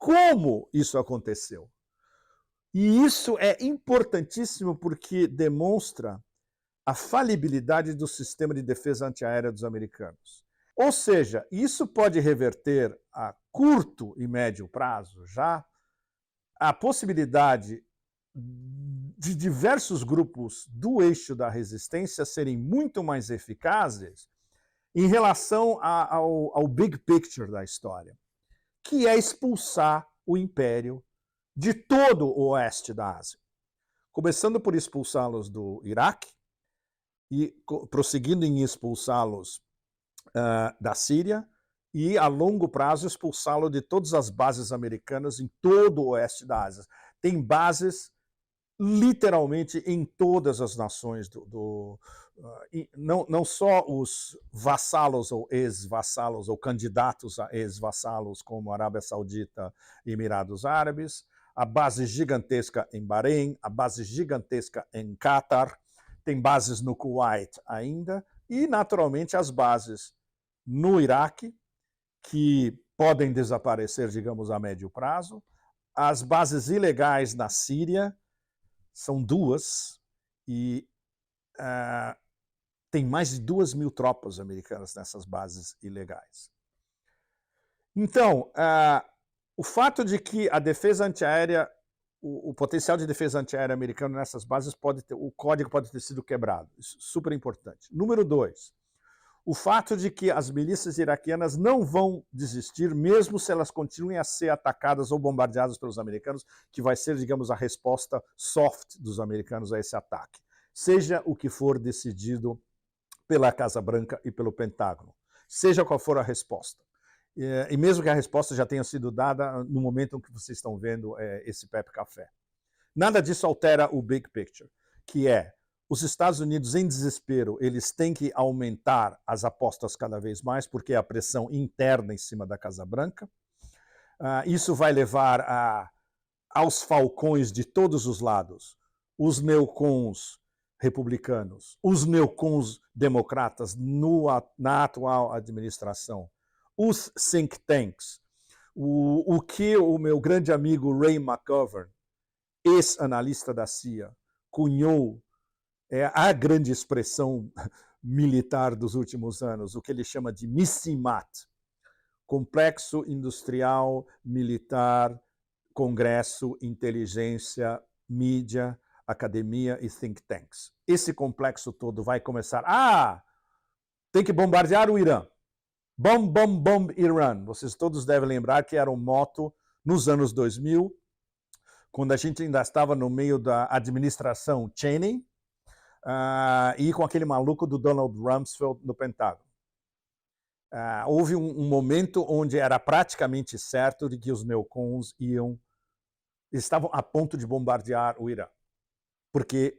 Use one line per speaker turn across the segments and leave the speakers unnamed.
como isso aconteceu. E isso é importantíssimo porque demonstra a falibilidade do sistema de defesa antiaérea dos americanos. Ou seja, isso pode reverter a curto e médio prazo já a possibilidade de diversos grupos do eixo da resistência serem muito mais eficazes em relação ao big picture da história, que é expulsar o império de todo o oeste da Ásia. Começando por expulsá-los do Iraque e prosseguindo em expulsá-los da Síria e, a longo prazo, expulsá-lo de todas as bases americanas em todo o oeste da Ásia. Tem bases literalmente em todas as nações não só os vassalos ou ex-vassalos ou candidatos a ex-vassalos como Arábia Saudita e Emirados Árabes, a base gigantesca em Bahrein, a base gigantesca em Catar, tem bases no Kuwait ainda e, naturalmente, as bases no Iraque, que podem desaparecer, digamos, a médio prazo, as bases ilegais na Síria, são duas, e tem mais de 2.000 tropas americanas nessas bases ilegais. Então, o fato de que a defesa antiaérea, o potencial de defesa antiaérea americano nessas bases o código pode ter sido quebrado. Isso é super importante. Número 2, o fato de que as milícias iraquianas não vão desistir, mesmo se elas continuem a ser atacadas ou bombardeadas pelos americanos, que vai ser, digamos, a resposta soft dos americanos a esse ataque. Seja o que for decidido pela Casa Branca e pelo Pentágono. Seja qual for a resposta. E mesmo que a resposta já tenha sido dada no momento em que vocês estão vendo esse Pepe Café. Nada disso altera o big picture, que é os Estados Unidos, em desespero, eles têm que aumentar as apostas cada vez mais, porque é a pressão interna em cima da Casa Branca. Isso vai levar aos falcões de todos os lados, os neocons republicanos, os neocons democratas na atual administração, os think tanks, o que o meu grande amigo Ray McGovern, ex-analista da CIA, cunhou a grande expressão militar dos últimos anos, o que ele chama de MICIMAT, Complexo Industrial Militar, Congresso, Inteligência, Mídia, Academia e Think Tanks. Esse complexo todo vai começar... tem que bombardear o Irã. Bomb, bomb, bomb, Irã. Vocês todos devem lembrar que era um moto nos anos 2000, quando a gente ainda estava no meio da administração Cheney, e com aquele maluco do Donald Rumsfeld no Pentágono. Houve um momento onde era praticamente certo de que os neocons estavam a ponto de bombardear o Irã, porque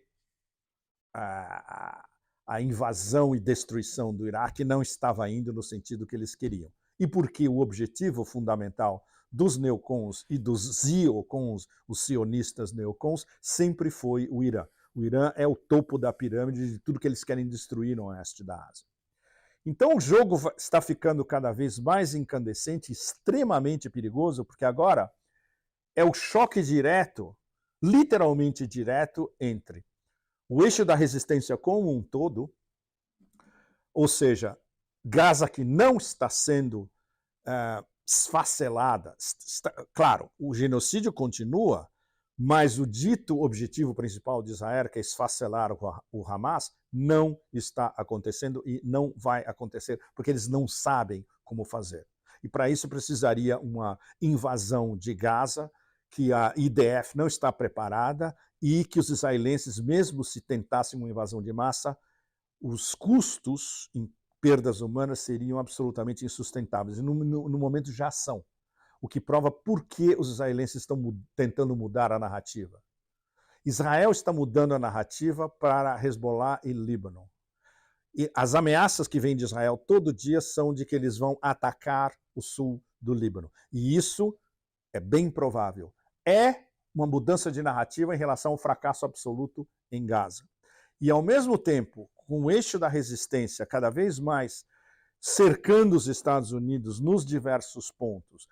a invasão e destruição do Iraque não estava indo no sentido que eles queriam. E porque o objetivo fundamental dos neocons e dos ziocons, os sionistas neocons, sempre foi o Irã. O Irã é o topo da pirâmide de tudo que eles querem destruir no oeste da Ásia. Então o jogo está ficando cada vez mais incandescente, extremamente perigoso, porque agora é o choque direto, literalmente direto, entre o eixo da resistência como um todo, ou seja, Gaza que não está sendo esfacelada. Claro, o genocídio continua, mas o dito objetivo principal de Israel, que é esfacelar o Hamas, não está acontecendo e não vai acontecer, porque eles não sabem como fazer. E para isso precisaria uma invasão de Gaza, que a IDF não está preparada e que os israelenses, mesmo se tentassem uma invasão de massa, os custos em perdas humanas seriam absolutamente insustentáveis. E no momento já são. O que prova por que os israelenses estão tentando mudar a narrativa. Israel está mudando a narrativa para Hezbollah e Líbano. E as ameaças que vêm de Israel todo dia são de que eles vão atacar o sul do Líbano. E isso é bem provável. É uma mudança de narrativa em relação ao fracasso absoluto em Gaza. E, ao mesmo tempo, com o eixo da resistência cada vez mais cercando os Estados Unidos nos diversos pontos,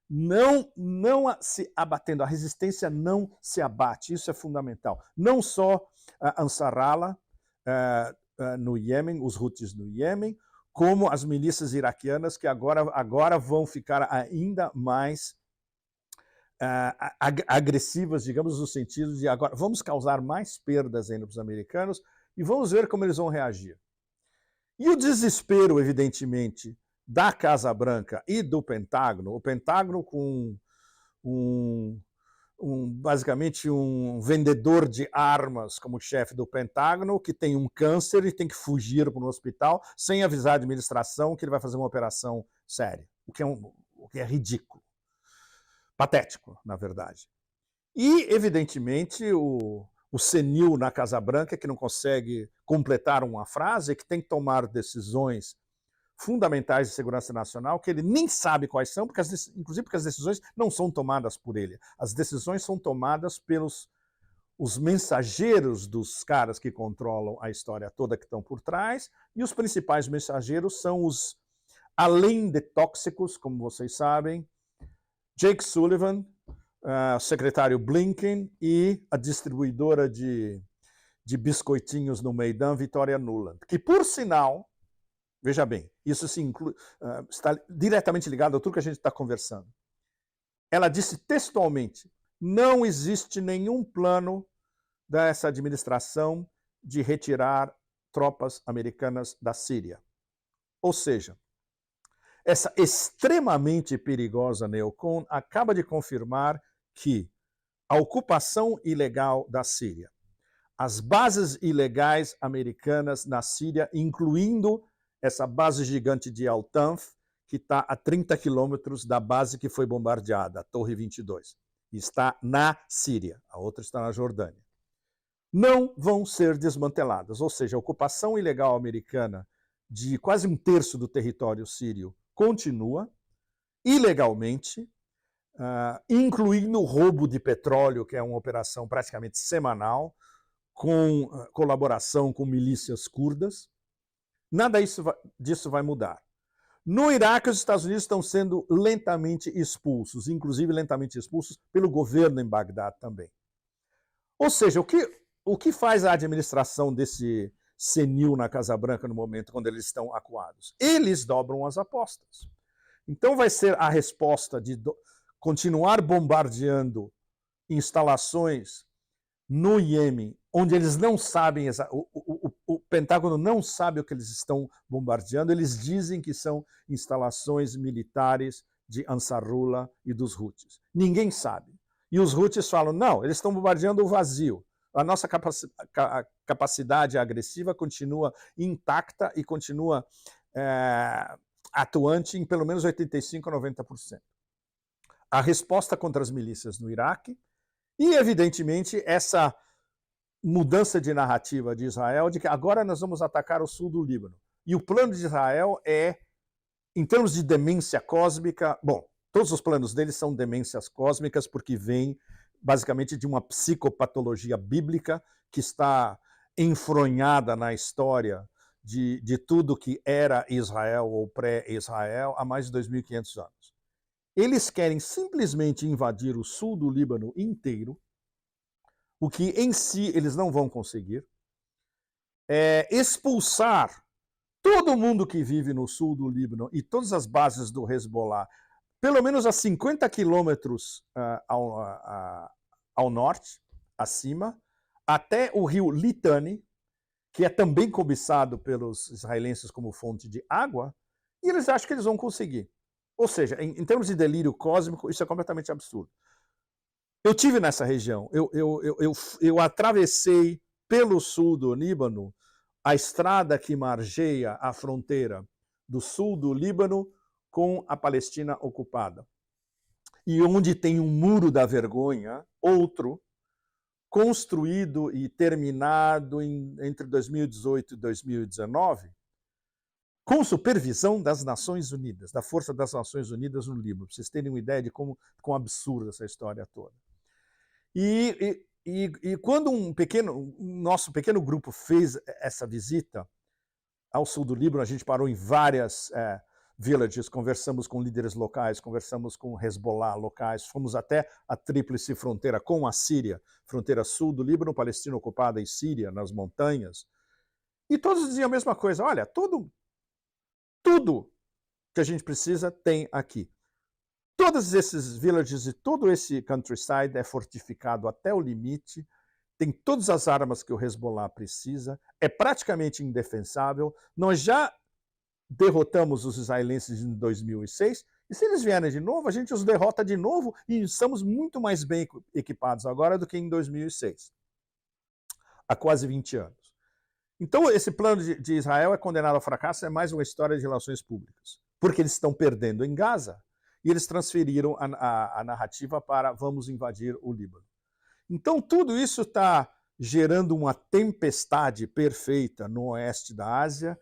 não se abatendo, a resistência não se abate, isso é fundamental. Não só Ansarallah no Iêmen, os Houthis no Iêmen, como as milícias iraquianas, que agora vão ficar ainda mais agressivas, digamos, no sentido de agora vamos causar mais perdas ainda para os americanos e vamos ver como eles vão reagir. E o desespero, evidentemente, da Casa Branca e do Pentágono, o Pentágono com basicamente um vendedor de armas como chefe do Pentágono, que tem um câncer e tem que fugir para um hospital sem avisar a administração que ele vai fazer uma operação séria, o que é ridículo. Patético, na verdade. E, evidentemente, o senil na Casa Branca, que não consegue completar uma frase, que tem que tomar decisões fundamentais de segurança nacional, que ele nem sabe quais são, inclusive porque as decisões não são tomadas por ele. As decisões são tomadas pelos os mensageiros dos caras que controlam a história toda que estão por trás, e os principais mensageiros são os, além de tóxicos, como vocês sabem, Jake Sullivan, secretário Blinken e a distribuidora de biscoitinhos no Meidan, Victoria Nuland, que, por sinal, veja bem, isso se inclui, está diretamente ligado a tudo que a gente está conversando. Ela disse textualmente, não existe nenhum plano dessa administração de retirar tropas americanas da Síria. Ou seja, essa extremamente perigosa neocon acaba de confirmar que a ocupação ilegal da Síria, as bases ilegais americanas na Síria, incluindo essa base gigante de Al-Tanf, que está a 30 quilômetros da base que foi bombardeada, a Torre 22, está na Síria, a outra está na Jordânia, não vão ser desmanteladas. Ou seja, a ocupação ilegal americana de quase um terço do território sírio continua, ilegalmente, incluindo o roubo de petróleo, que é uma operação praticamente semanal, com colaboração com milícias curdas. Nada disso vai mudar. No Iraque, os Estados Unidos estão sendo lentamente expulsos, inclusive lentamente expulsos pelo governo em Bagdá também. Ou seja, o que faz a administração desse senil na Casa Branca no momento quando eles estão acuados? Eles dobram as apostas. Então vai ser a resposta de continuar bombardeando instalações no Iêmen, onde eles não sabem, o Pentágono não sabe o que eles estão bombardeando, eles dizem que são instalações militares de Ansarullah e dos Houthis. Ninguém sabe. E os Houthis falam, não, eles estão bombardeando o vazio. A nossa capacidade agressiva continua intacta e continua atuante em pelo menos 85% a 90%. A resposta contra as milícias no Iraque e, evidentemente, essa mudança de narrativa de Israel de que agora nós vamos atacar o sul do Líbano. E o plano de Israel é, em termos de demência cósmica, bom, todos os planos deles são demências cósmicas porque vêm basicamente de uma psicopatologia bíblica que está enfronhada na história de tudo que era Israel ou pré-Israel há mais de 2.500 anos. Eles querem simplesmente invadir o sul do Líbano inteiro, o que em si eles não vão conseguir, expulsar todo mundo que vive no sul do Líbano e todas as bases do Hezbollah, pelo menos a 50 quilômetros ao norte, acima, até o rio Litani, que é também cobiçado pelos israelenses como fonte de água, e eles acham que eles vão conseguir. Ou seja, em termos de delírio cósmico, isso é completamente absurdo. Eu tive nessa região, eu atravessei pelo sul do Líbano a estrada que margeia a fronteira do sul do Líbano com a Palestina ocupada. E onde tem um muro da vergonha, outro, construído e terminado entre 2018 e 2019, com supervisão das Nações Unidas, da Força das Nações Unidas no Líbano, para vocês terem uma ideia de quão absurda essa história toda. E quando nosso pequeno grupo fez essa visita ao sul do Líbano, a gente parou em várias villages, conversamos com líderes locais, conversamos com Hezbollah locais, fomos até a tríplice fronteira com a Síria, fronteira sul do Líbano, Palestina ocupada e Síria, nas montanhas, e todos diziam a mesma coisa, olha, tudo que a gente precisa tem aqui. Todos esses villages e todo esse countryside é fortificado até o limite, tem todas as armas que o Hezbollah precisa, é praticamente indefensável. Nós já derrotamos os israelenses em 2006, e se eles vierem de novo, a gente os derrota de novo e estamos muito mais bem equipados agora do que em 2006, há quase 20 anos. Então, esse plano de Israel é condenado ao fracasso, é mais uma história de relações públicas, porque eles estão perdendo em Gaza e eles transferiram a narrativa para vamos invadir o Líbano. Então, tudo isso está gerando uma tempestade perfeita no oeste da Ásia,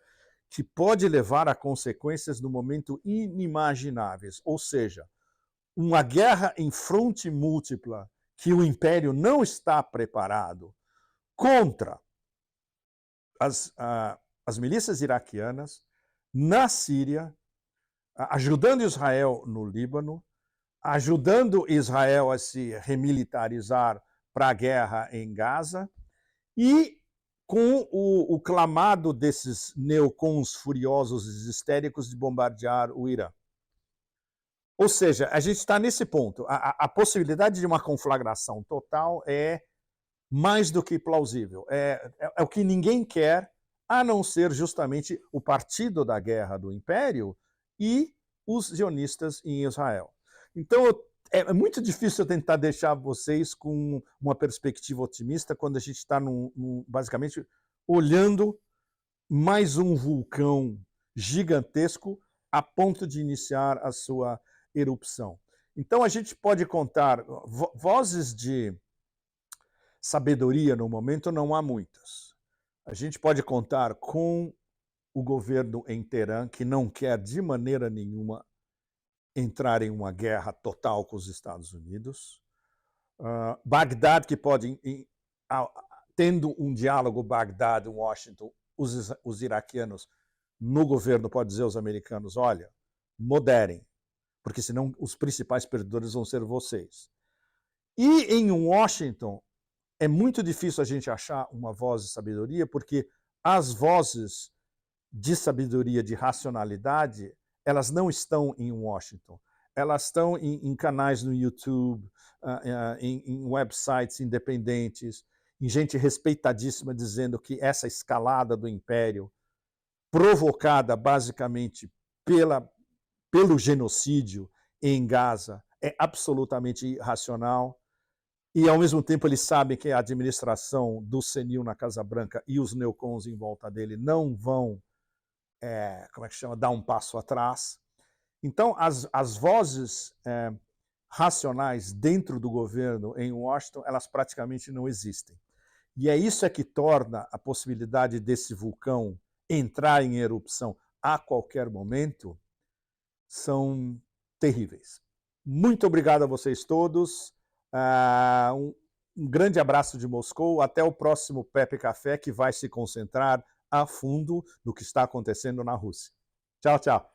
que pode levar a consequências no momento inimagináveis, ou seja, uma guerra em fronte múltipla que o Império não está preparado contra as milícias iraquianas na Síria, ajudando Israel no Líbano, ajudando Israel a se remilitarizar para a guerra em Gaza e com o clamado desses neocons furiosos e histéricos de bombardear o Irã. Ou seja, a gente está nesse ponto. A possibilidade de uma conflagração total é mais do que plausível. É o que ninguém quer, a não ser justamente o partido da guerra do Império e os sionistas em Israel. Então, é muito difícil eu tentar deixar vocês com uma perspectiva otimista quando a gente está basicamente olhando mais um vulcão gigantesco a ponto de iniciar a sua erupção. Então a gente pode contar, vozes de sabedoria no momento não há muitas. A gente pode contar com o governo em Teherã, que não quer de maneira nenhuma entrar em uma guerra total com os Estados Unidos. Bagdad, que pode, tendo um diálogo Bagdad-Washington, os iraquianos no governo pode dizer aos americanos, olha, moderem, porque senão os principais perdedores vão ser vocês. E em Washington é muito difícil a gente achar uma voz de sabedoria, porque as vozes de sabedoria, de racionalidade, elas não estão em Washington. Elas estão em canais no YouTube, em websites independentes, em gente respeitadíssima dizendo que essa escalada do Império, provocada basicamente pelo genocídio em Gaza, é absolutamente irracional. E, ao mesmo tempo, eles sabem que a administração do Senil na Casa Branca e os neocons em volta dele não vão, dar um passo atrás. Então, as vozes racionais dentro do governo em Washington, elas praticamente não existem. E é isso que torna a possibilidade desse vulcão entrar em erupção a qualquer momento, são terríveis. Muito obrigado a vocês todos. Um grande abraço de Moscou. Até o próximo Pepe Café, que vai se concentrar a fundo no que está acontecendo na Rússia. Tchau, tchau.